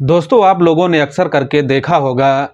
दोस्तों, आप लोगों ने अक्सर करके देखा होगा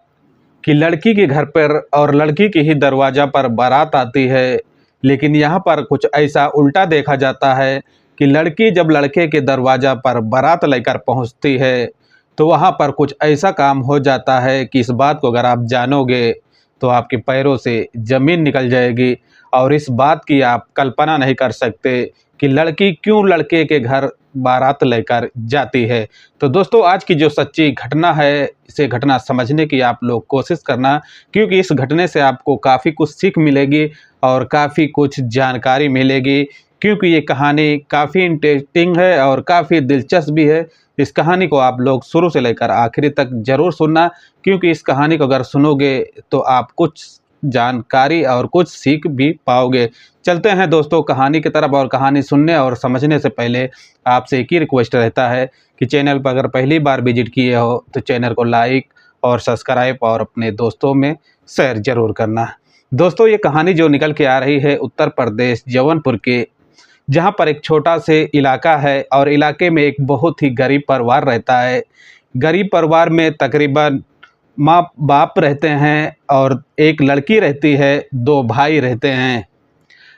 कि लड़की के घर पर और लड़की के ही दरवाज़ा पर बारात आती है। लेकिन यहाँ पर कुछ ऐसा उल्टा देखा जाता है कि लड़की जब लड़के के दरवाज़ा पर बारात लेकर पहुँचती है, तो वहाँ पर कुछ ऐसा काम हो जाता है कि इस बात को अगर आप जानोगे, तो आपके पैरों से ज़मीन निकल जाएगी और इस बात की आप कल्पना नहीं कर सकते कि लड़की क्यों लड़के के घर बारात लेकर जाती है। तो दोस्तों, आज की जो सच्ची घटना है, इसे घटना समझने की आप लोग कोशिश करना, क्योंकि इस घटने से आपको काफ़ी कुछ सीख मिलेगी और काफ़ी कुछ जानकारी मिलेगी। क्योंकि ये कहानी काफ़ी इंटरेस्टिंग है और काफ़ी दिलचस्प भी है। इस कहानी को आप लोग शुरू से लेकर आखिरी तक ज़रूर सुनना, क्योंकि इस कहानी को अगर सुनोगे तो आप कुछ जानकारी और कुछ सीख भी पाओगे। चलते हैं दोस्तों कहानी की तरफ। और कहानी सुनने और समझने से पहले आपसे एक ही रिक्वेस्ट रहता है कि चैनल पर अगर पहली बार विजिट किए हो तो चैनल को लाइक और सब्सक्राइब और अपने दोस्तों में शेयर ज़रूर करना। दोस्तों, ये कहानी जो निकल के आ रही है उत्तर प्रदेश जौनपुर के, जहाँ पर एक छोटा से इलाका है और इलाके में एक बहुत ही गरीब परिवार रहता है। गरीब परिवार में तकरीबन माँ बाप रहते हैं और एक लड़की रहती है, दो भाई रहते हैं।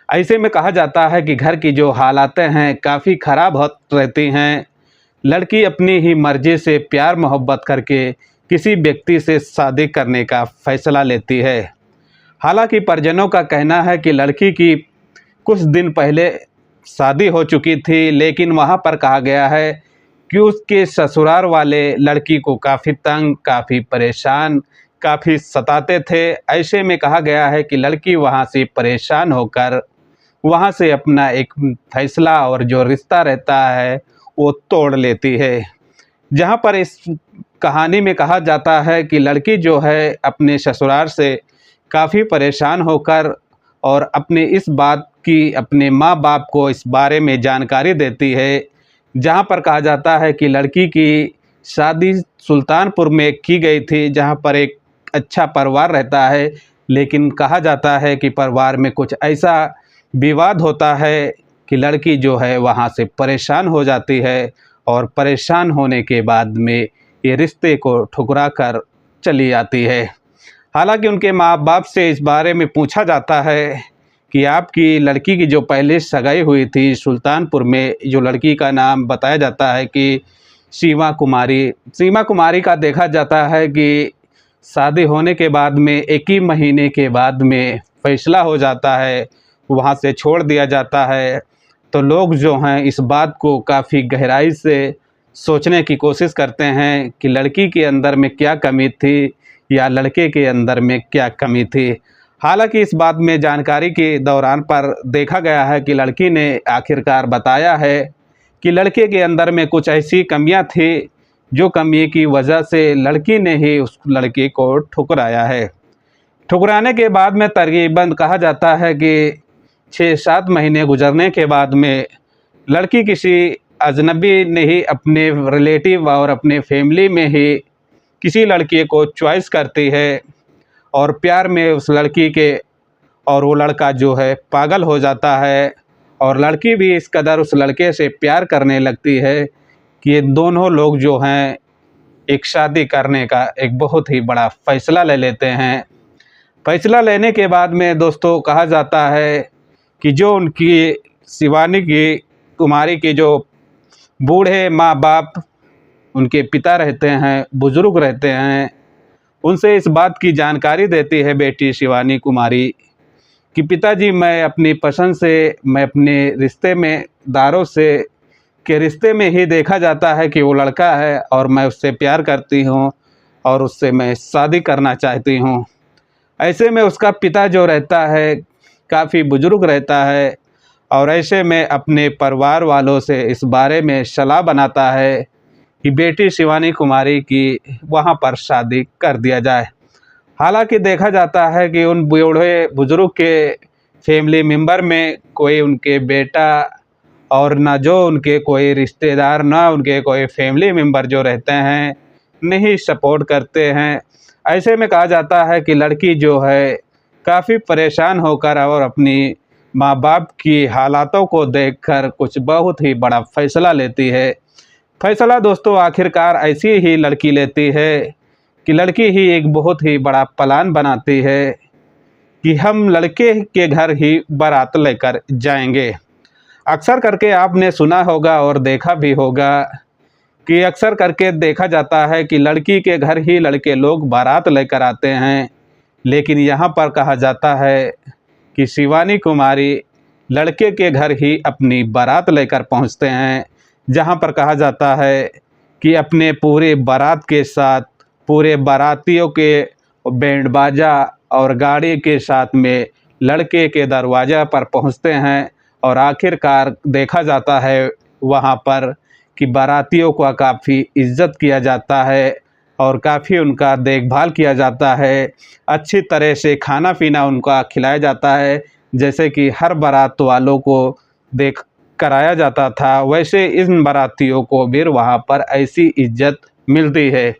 ऐसे में कहा जाता है कि घर की जो हालातें हैं काफ़ी ख़राब हो रहती हैं। लड़की अपनी ही मर्ज़ी से प्यार मोहब्बत करके किसी व्यक्ति से शादी करने का फ़ैसला लेती है। हालांकि परिजनों का कहना है कि लड़की की कुछ दिन पहले शादी हो चुकी थी, लेकिन वहां पर कहा गया है कि उसके ससुराल वाले लड़की को काफ़ी तंग, काफ़ी परेशान, काफ़ी सताते थे। ऐसे में कहा गया है कि लड़की वहां से परेशान होकर वहां से अपना एक फैसला और जो रिश्ता रहता है वो तोड़ लेती है। जहां पर इस कहानी में कहा जाता है कि लड़की जो है अपने ससुराल से काफ़ी परेशान होकर और अपने इस बात की अपने माँ बाप को इस बारे में जानकारी देती है। जहां पर कहा जाता है कि लड़की की शादी सुल्तानपुर में की गई थी, जहां पर एक अच्छा परिवार रहता है। लेकिन कहा जाता है कि परिवार में कुछ ऐसा विवाद होता है कि लड़की जो है वहाँ से परेशान हो जाती है और परेशान होने के बाद में ये रिश्ते को ठुकरा कर चली आती है। हालांकि उनके माँ बाप से इस बारे में पूछा जाता है कि आपकी लड़की की जो पहले सगाई हुई थी सुल्तानपुर में, जो लड़की का नाम बताया जाता है कि सीमा कुमारी का देखा जाता है कि शादी होने के बाद में एक ही महीने के बाद में फैसला हो जाता है, वहाँ से छोड़ दिया जाता है। तो लोग जो हैं इस बात को काफ़ी गहराई से सोचने की कोशिश करते हैं कि लड़की के अंदर में क्या कमी थी या लड़के के अंदर में क्या कमी थी। हालांकि इस बात में जानकारी के दौरान पर देखा गया है कि लड़की ने आखिरकार बताया है कि लड़के के अंदर में कुछ ऐसी कमियां थी, जो कमी की वजह से लड़की ने ही उस लड़के को ठुकराया है। ठुकराने के बाद में तकरीबन कहा जाता है कि 6-7 महीने गुजरने के बाद में लड़की किसी अजनबी ने ही अपने रिलेटिव और अपने फैमिली में ही किसी लड़की को चॉइस करती है और प्यार में उस लड़की के और वो लड़का जो है पागल हो जाता है और लड़की भी इस कदर उस लड़के से प्यार करने लगती है कि ये दोनों लोग जो हैं एक शादी करने का एक बहुत ही बड़ा फ़ैसला ले लेते हैं। फैसला लेने के बाद में दोस्तों कहा जाता है कि जो उनकी शिवानी की कुमारी के जो बूढ़े माँ बाप, उनके पिता रहते हैं, बुज़ुर्ग रहते हैं, उनसे इस बात की जानकारी देती है बेटी शिवानी कुमारी कि पिताजी, मैं अपनी पसंद से, मैं अपने रिश्ते में दारों से के रिश्ते में ही देखा जाता है कि वो लड़का है और मैं उससे प्यार करती हूँ और उससे मैं शादी करना चाहती हूँ। ऐसे में उसका पिता जो रहता है काफ़ी बुजुर्ग रहता है और ऐसे में अपने परिवार वालों से इस बारे में सलाह बनाता है कि बेटी शिवानी कुमारी की वहाँ पर शादी कर दिया जाए। हालांकि देखा जाता है कि उन बूढ़े बुजुर्ग के फैमिली मेम्बर में कोई उनके बेटा और ना जो उनके कोई रिश्तेदार, ना उनके कोई फैमिली मेम्बर जो रहते हैं नहीं सपोर्ट करते हैं। ऐसे में कहा जाता है कि लड़की जो है काफ़ी परेशान होकर और अपनी माँ बाप की हालातों को देखकर कुछ बहुत ही बड़ा फैसला लेती है फैसला दोस्तों आखिरकार ऐसी ही लड़की लेती है कि लड़की ही एक बहुत ही बड़ा प्लान बनाती है कि हम लड़के के घर ही बारात लेकर जाएंगे। अक्सर करके आपने सुना होगा और देखा भी होगा कि अक्सर करके देखा जाता है कि लड़की के घर ही लड़के लोग बारात लेकर आते हैं, लेकिन यहाँ पर कहा जाता है कि शिवानी कुमारी लड़के के घर ही अपनी बारात लेकर पहुँचते हैं। जहाँ पर कहा जाता है कि अपने पूरे बारात के साथ, पूरे बारातियों के बैंड बाजा और गाड़ी के साथ में लड़के के दरवाज़ा पर पहुँचते हैं और आखिरकार देखा जाता है वहाँ पर कि बारातियों का काफ़ी इज़्ज़त किया जाता है और काफ़ी उनका देखभाल किया जाता है। अच्छी तरह से खाना पीना उनका खिलाया जाता है, जैसे कि हर बारात वालों को देख कराया जाता था, वैसे इन बारातियों को भी वहाँ पर ऐसी इज़्ज़त मिलती है।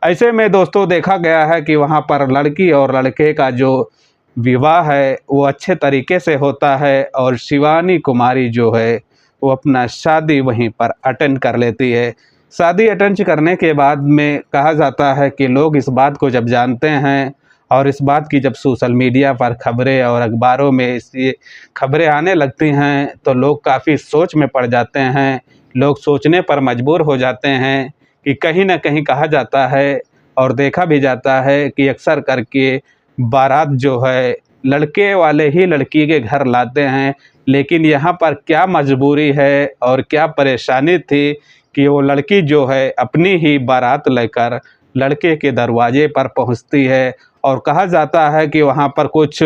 ऐसे में दोस्तों देखा गया है कि वहाँ पर लड़की और लड़के का जो विवाह है वो अच्छे तरीके से होता है और शिवानी कुमारी जो है वो अपना शादी वहीं पर अटेंड कर लेती है। शादी अटेंड करने के बाद में कहा जाता है कि लोग इस बात को जब जानते हैं और इस बात की जब सोशल मीडिया पर खबरें और अखबारों में इसकी खबरें आने लगती हैं तो लोग काफ़ी सोच में पड़ जाते हैं। लोग सोचने पर मजबूर हो जाते हैं कि कहीं न कहीं कहा जाता है और देखा भी जाता है कि अक्सर करके बारात जो है लड़के वाले ही लड़की के घर लाते हैं, लेकिन यहाँ पर क्या मजबूरी है और क्या परेशानी थी कि वो लड़की जो है अपनी ही बारात लेकर लड़के के दरवाजे पर पहुँचती है। और कहा जाता है कि वहाँ पर कुछ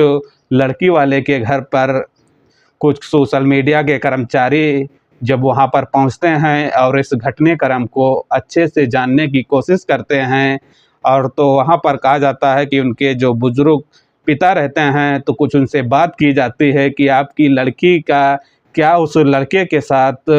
लड़की वाले के घर पर कुछ सोशल मीडिया के कर्मचारी जब वहाँ पर पहुँचते हैं और इस घटनाक्रम को अच्छे से जानने की कोशिश करते हैं, और तो वहाँ पर कहा जाता है कि उनके जो बुज़ुर्ग पिता रहते हैं तो कुछ उनसे बात की जाती है कि आपकी लड़की का क्या उस लड़के के साथ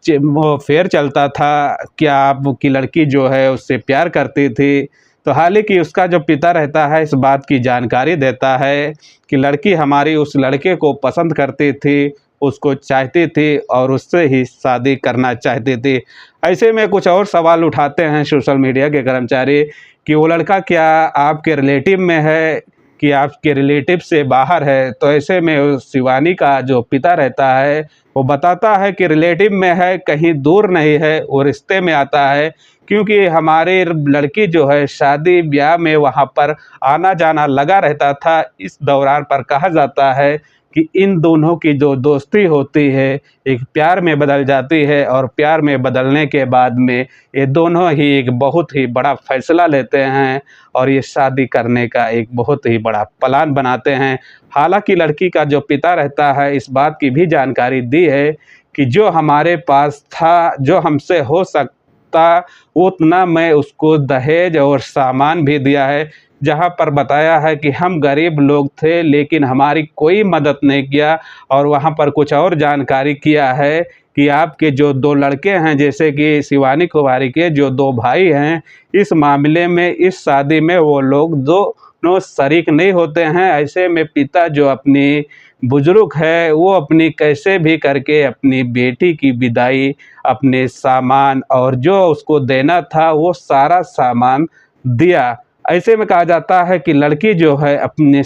वो अफेयर चलता था, क्या आपकी लड़की जो है उससे प्यार करती थी। तो हालांकि उसका जो पिता रहता है इस बात की जानकारी देता है कि लड़की हमारी उस लड़के को पसंद करती थी, उसको चाहती थी और उससे ही शादी करना चाहती थी। ऐसे में कुछ और सवाल उठाते हैं सोशल मीडिया के कर्मचारी कि वो लड़का क्या आपके रिलेटिव में है कि आपके रिलेटिव से बाहर है। तो ऐसे में उस शिवानी का जो पिता रहता है वो बताता है कि रिलेटिव में है, कहीं दूर नहीं है, वो रिश्ते में आता है, क्योंकि हमारी लड़की जो है शादी ब्याह में वहाँ पर आना जाना लगा रहता था। इस दौरान पर कहा जाता है कि इन दोनों की जो दोस्ती होती है एक प्यार में बदल जाती है और प्यार में बदलने के बाद में ये दोनों ही एक बहुत ही बड़ा फैसला लेते हैं और ये शादी करने का एक बहुत ही बड़ा प्लान बनाते हैं। हालांकि लड़की का जो पिता रहता है इस बात की भी जानकारी दी है कि जो हमारे पास था, जो हमसे हो सकता उतना मैं उसको दहेज और सामान भी दिया है। जहाँ पर बताया है कि हम गरीब लोग थे लेकिन हमारी कोई मदद नहीं किया। और वहाँ पर कुछ और जानकारी किया है कि आपके जो 2 लड़के हैं, जैसे कि शिवानी कुमारी के जो 2 भाई हैं, इस मामले में इस शादी में वो लोग दोनों शरीक नहीं होते हैं। ऐसे में पिता जो अपनी बुजुर्ग है वो अपनी कैसे भी करके अपनी बेटी की विदाई, अपने सामान और जो उसको देना था वो सारा सामान दिया। ऐसे में कहा जाता है कि लड़की जो है अपने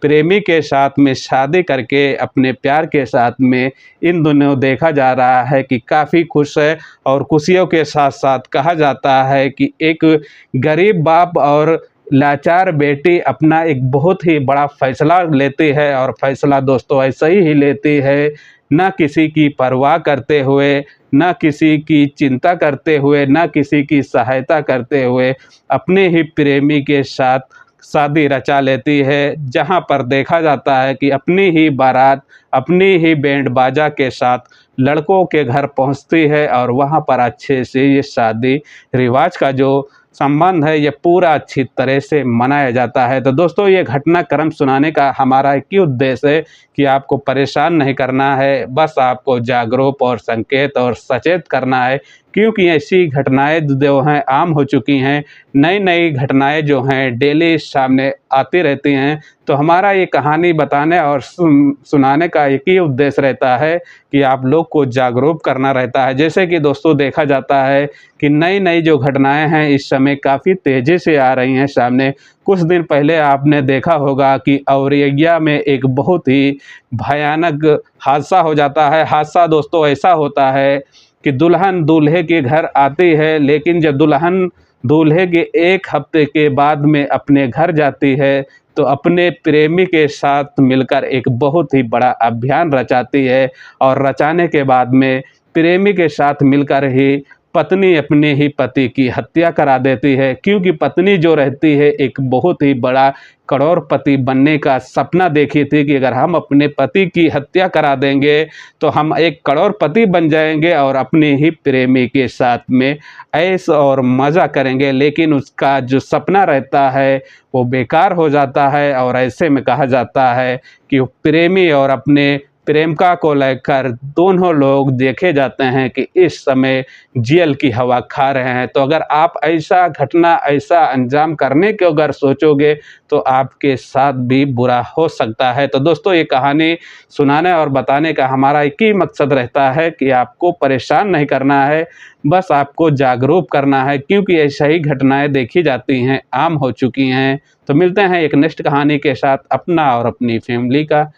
प्रेमी के साथ में शादी करके अपने प्यार के साथ में इन दोनों देखा जा रहा है कि काफ़ी खुश है। और खुशियों के साथ साथ कहा जाता है कि एक गरीब बाप और लाचार बेटी अपना एक बहुत ही बड़ा फैसला लेती है और फैसला दोस्तों ऐसा ही लेती है, ना किसी की परवाह करते हुए, ना किसी की चिंता करते हुए, ना किसी की सहायता करते हुए अपने ही प्रेमी के साथ शादी रचा लेती है। जहाँ पर देखा जाता है कि अपनी ही बारात अपनी ही बैंड बाजा के साथ लड़कों के घर पहुँचती है और वहाँ पर अच्छे से ये शादी रिवाज का जो संबंध है ये पूरा अच्छी तरह से मनाया जाता है। तो दोस्तों ये घटनाक्रम सुनाने का हमारा एक ही उद्देश्य है कि आपको परेशान नहीं करना है, बस आपको जागरूक और संकेत और सचेत करना है क्योंकि ऐसी घटनाएँ जो हैं आम हो चुकी हैं। नई-नई घटनाएँ जो हैं डेली सामने आती रहती हैं। तो हमारा ये कहानी बताने और सुनाने का एक ही उद्देश्य रहता है कि आप लोग को जागरूक करना रहता है। जैसे कि दोस्तों देखा जाता है कि नई-नई जो घटनाएँ हैं इस समय काफ़ी तेज़ी से आ रही हैं सामने। कुछ दिन पहले आपने देखा होगा कि औरैया में एक बहुत ही भयानक हादसा हो जाता है। हादसा दोस्तों ऐसा होता है कि दुल्हन दूल्हे के घर आती है, लेकिन जब दुल्हन दूल्हे के 1 हफ्ते के बाद में अपने घर जाती है, तो अपने प्रेमी के साथ मिलकर एक बहुत ही बड़ा अभियान रचाती है और रचाने के बाद में प्रेमी के साथ मिलकर ही पत्नी अपने ही पति की हत्या करा देती है। क्योंकि पत्नी जो रहती है एक बहुत ही बड़ा करोड़पति बनने का सपना देखी थी कि अगर हम अपने पति की हत्या करा देंगे, तो हम एक करोड़पति बन जाएँगे और अपने ही प्रेमी के साथ में ऐश और मज़ा करेंगे। लेकिन उसका जो सपना रहता है, वो बेकार हो जाता है और ऐसे में कहा जाता है कि वो प्रेमी और अपने प्रेमिका को लेकर दोनों लोग देखे जाते हैं कि इस समय जेल की हवा खा रहे हैं। तो अगर आप ऐसा घटना, ऐसा अंजाम करने के अगर सोचोगे, तो आपके साथ भी बुरा हो सकता है। तो दोस्तों ये कहानी सुनाने और बताने का हमारा एक ही मकसद रहता है कि आपको परेशान नहीं करना है, बस आपको जागरूक करना है, क्योंकि ऐसा ही घटनाएँ देखी जाती हैं, आम हो चुकी हैं। तो मिलते हैं एक नेक्स्ट कहानी के साथ, अपना और अपनी फैमिली का